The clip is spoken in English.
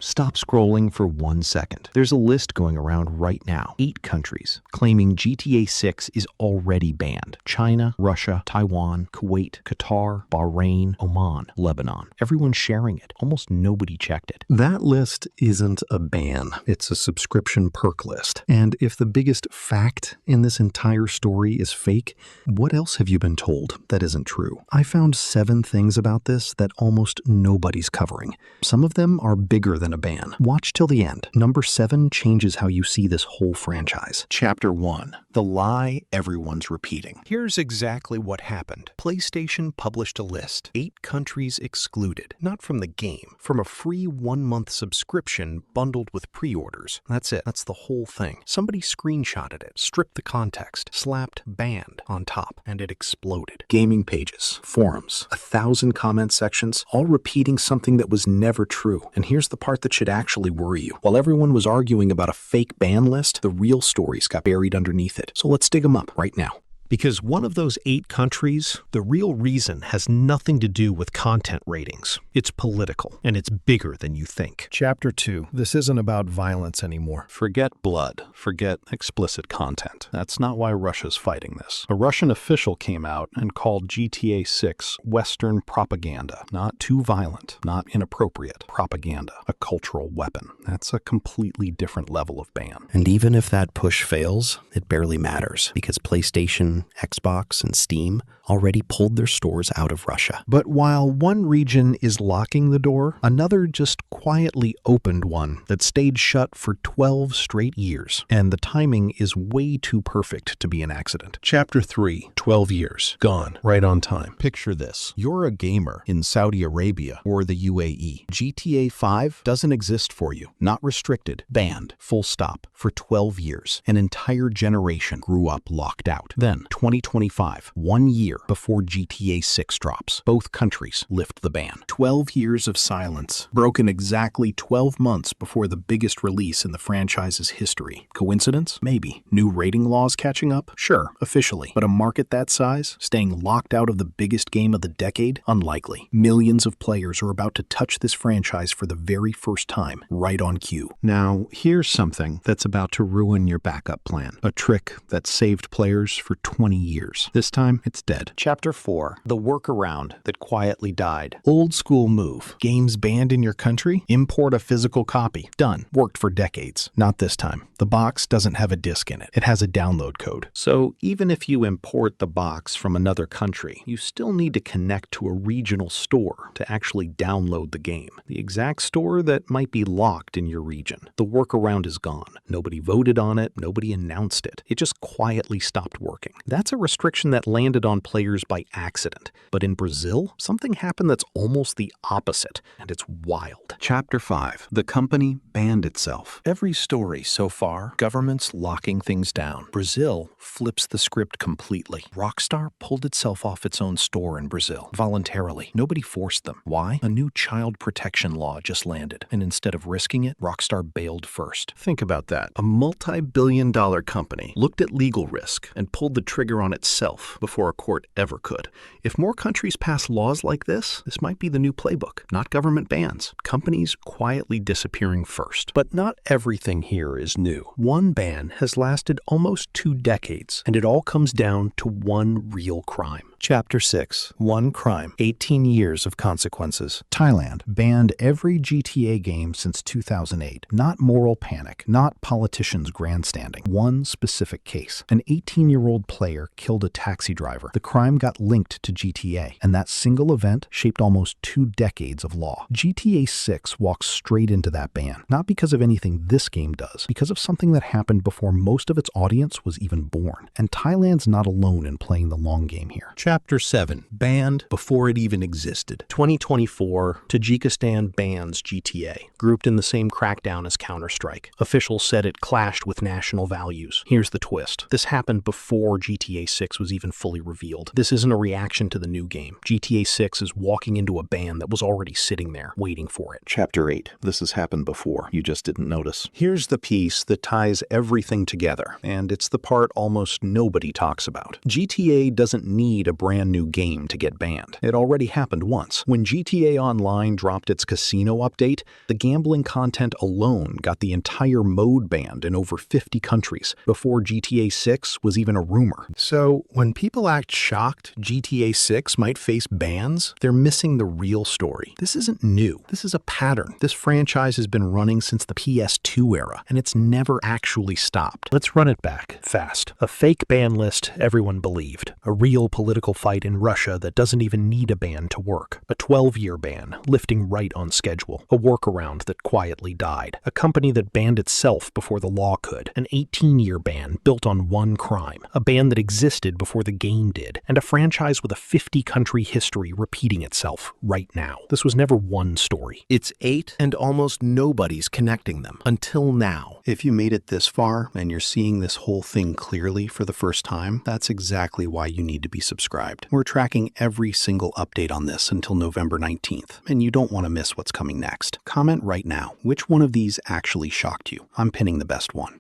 Stop scrolling for 1 second. There's a list going around right now. 8 countries claiming GTA 6 is already banned. China, Russia, Taiwan, Kuwait, Qatar, Bahrain, Oman, Lebanon. Everyone's sharing it. Almost nobody checked it. That list isn't a ban. It's a subscription perk list. And if the biggest fact in this entire story is fake, what else have you been told that isn't true? I found 7 things about this that almost nobody's covering. Some of them are bigger than a ban. Watch till the end. Number 7 changes how you see this whole franchise. Chapter 1. The lie everyone's repeating. Here's exactly what happened. PlayStation published a list. 8 countries excluded. Not from the game. From a free 1-month subscription bundled with pre-orders. That's it. That's the whole thing. Somebody screenshotted it, stripped the context, slapped banned on top, and it exploded. Gaming pages, forums, 1,000 comment sections, all repeating something that was never true. And here's the part that should actually worry you. While everyone was arguing about a fake ban list, the real stories got buried underneath it. So let's dig them up right now. Because one of those 8 countries, the real reason has nothing to do with content ratings. It's political, and it's bigger than you think. Chapter 2. This isn't about violence anymore. Forget blood. Forget explicit content. That's not why Russia's fighting this. A Russian official came out and called GTA 6 Western propaganda. Not too violent, not inappropriate. Propaganda. A cultural weapon. That's a completely different level of ban. And even if that push fails, it barely matters, because PlayStation, Xbox, and Steam already pulled their stores out of Russia. But while one region is locking the door, another just quietly opened one that stayed shut for 12 straight years. And the timing is way too perfect to be an accident. Chapter 3. 12 years. Gone. Right on time. Picture this. You're a gamer in Saudi Arabia or the UAE. GTA 5 doesn't exist for you. Not restricted. Banned. Full stop. For 12 years. An entire generation grew up locked out. Then, 2025, 1 year before GTA 6 drops, both countries lift the ban. 12 years of silence, broken exactly 12 months before the biggest release in the franchise's history. Coincidence? Maybe. New rating laws catching up? Sure, officially. But a market that size, staying locked out of the biggest game of the decade? Unlikely. Millions of players are about to touch this franchise for the very first time, right on cue. Now, here's something that's about to ruin your backup plan. A trick that saved players for 20 years. This time, it's dead. Chapter 4. The workaround that quietly died. Old school move. Games banned in your country? Import a physical copy. Done. Worked for decades. Not this time. The box doesn't have a disc in it. It has a download code. So even if you import the box from another country, you still need to connect to a regional store to actually download the game. The exact store that might be locked in your region. The workaround is gone. Nobody voted on it. Nobody announced it. It just quietly stopped working. That's a restriction that landed on players by accident. But in Brazil, something happened that's almost the opposite, and it's wild. Chapter 5. The company banned itself. Every story so far, governments locking things down. Brazil flips the script completely. Rockstar pulled itself off its own store in Brazil, voluntarily. Nobody forced them. Why? A new child protection law just landed, and instead of risking it, Rockstar bailed first. Think about that. A multi-billion-dollar company looked at legal risk and pulled the trigger on itself before a court ever could. If more countries pass laws like this might be the new playbook. Not government bans. Companies quietly disappearing first. But not everything here is new. One ban has lasted almost 2 decades, and it all comes down to one real crime. Chapter 6. One crime. 18 years of consequences. Thailand banned every GTA game since 2008. Not moral panic. Not politicians grandstanding. One specific case. An 18-year-old player killed a taxi driver. The crime got linked to GTA, and that single event shaped almost 2 decades of law. GTA 6 walks straight into that ban. Not because of anything this game does, because of something that happened before most of its audience was even born. And Thailand's not alone in playing the long game here. Chapter 7. Banned before it even existed. 2024, Tajikistan bans GTA, grouped in the same crackdown as Counter-Strike. Officials said it clashed with national values. Here's the twist. This happened before GTA 6 was even fully revealed. This isn't a reaction to the new game. GTA 6 is walking into a ban that was already sitting there, waiting for it. Chapter 8. This has happened before. You just didn't notice. Here's the piece that ties everything together, and it's the part almost nobody talks about. GTA doesn't need a brand new game to get banned. It already happened once. When GTA Online dropped its casino update, the gambling content alone got the entire mode banned in over 50 countries, before GTA 6 was even a rumor. So, when people act shocked GTA 6 might face bans, they're missing the real story. This isn't new. This is a pattern. This franchise has been running since the PS2 era, and it's never actually stopped. Let's run it back, fast. A fake ban list everyone believed. A real political fight in Russia that doesn't even need a ban to work. A 12-year ban, lifting right on schedule. A workaround that quietly died. A company that banned itself before the law could. An 18-year ban built on one crime. A ban that existed before the game did. And a franchise with a 50-country history repeating itself right now. This was never one story. It's 8, and almost nobody's connecting them. Until now. If you made it this far and you're seeing this whole thing clearly for the first time, that's exactly why you need to be subscribed. We're tracking every single update on this until November 19th, and you don't want to miss what's coming next. Comment right now, which one of these actually shocked you? I'm pinning the best one.